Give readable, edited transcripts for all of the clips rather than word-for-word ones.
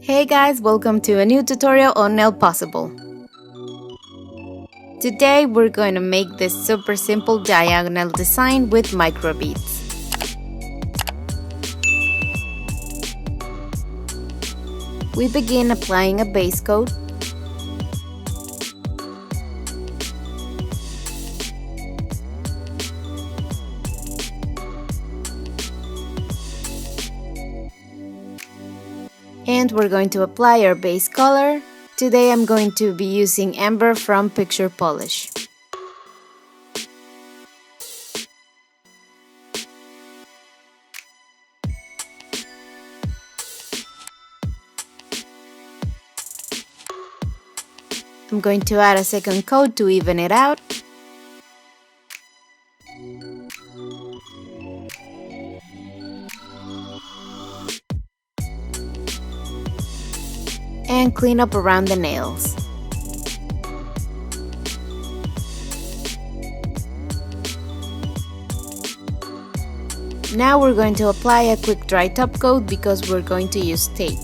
Hey guys, welcome to a new tutorial on NailPossible. Today we're going to make this super simple diagonal design with microbeads. We begin applying a base coat. And we're going to apply our base color. Today I'm going to be using Amber from Picture Polish. I'm going to add a second coat to even it out. And clean up around the nails. Now we're going to apply a quick dry top coat because we're going to use tape.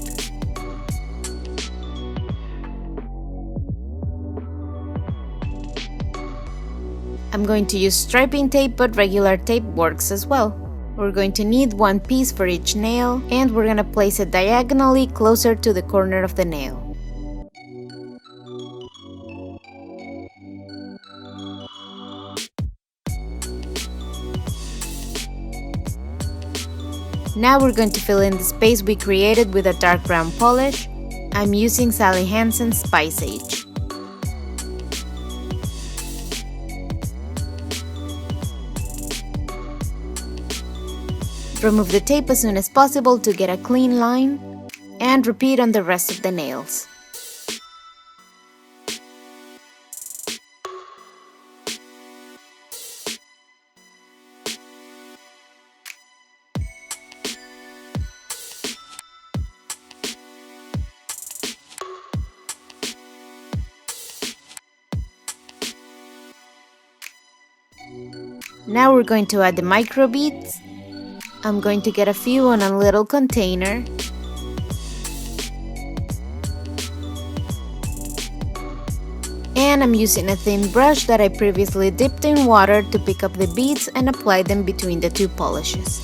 I'm going to use striping tape, but regular tape works as well. We're going to need one piece for each nail, and we're going to place it diagonally closer to the corner of the nail. Now we're going to fill in the space we created with a dark brown polish. I'm using Sally Hansen's Spice Age. Remove the tape as soon as possible to get a clean line, and repeat on the rest of the nails. Now we're going to add the microbeads. I'm going to get a few on a little container. And I'm using a thin brush that I previously dipped in water to pick up the beads and apply them between the two polishes.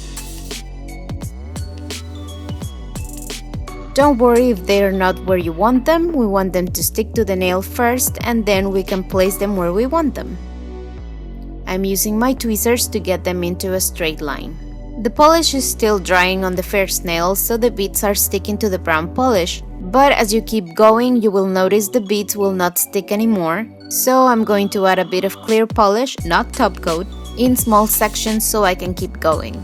Don't worry if they are not where you want them. We want them to stick to the nail first, and then we can place them where we want them. I'm using my tweezers to get them into a straight line. The polish is still drying on the first nail, so the beads are sticking to the brown polish. But as you keep going, you will notice the beads will not stick anymore. So I'm going to add a bit of clear polish, not top coat, in small sections so I can keep going.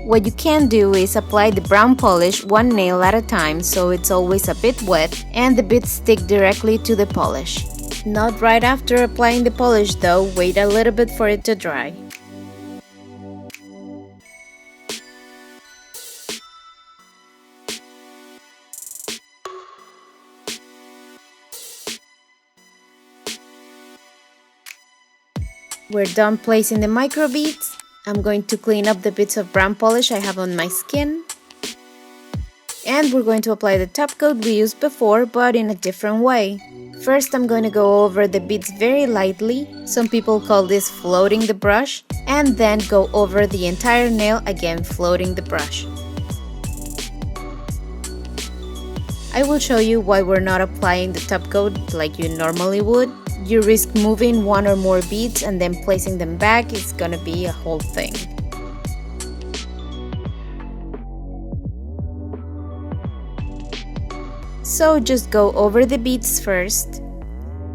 What you can do is apply the brown polish one nail at a time so it's always a bit wet and the beads stick directly to the polish. Not right after applying the polish though, wait a little bit for it to dry. We're done placing the microbeads. I'm going to clean up the bits of brown polish I have on my skin. And we're going to apply the top coat we used before, but in a different way. First, I'm going to go over the beads very lightly. Some people call this floating the brush. And then go over the entire nail, again floating the brush. I will show you why we're not applying the top coat like you normally would. You risk moving one or more beads and then placing them back. It's gonna be a whole thing. So just go over the beads first,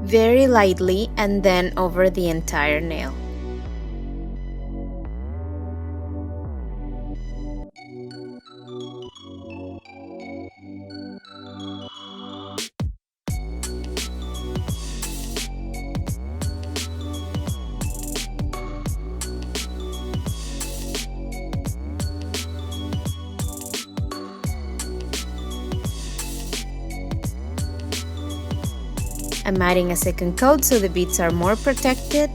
very lightly, and then over the entire nail. I'm adding a second coat so the beads are more protected.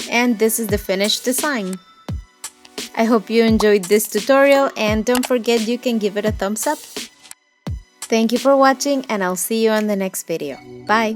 And this is the finished design. I hope you enjoyed this tutorial and don't forget you can give it a thumbs up. Thank you for watching and I'll see you on the next video. Bye!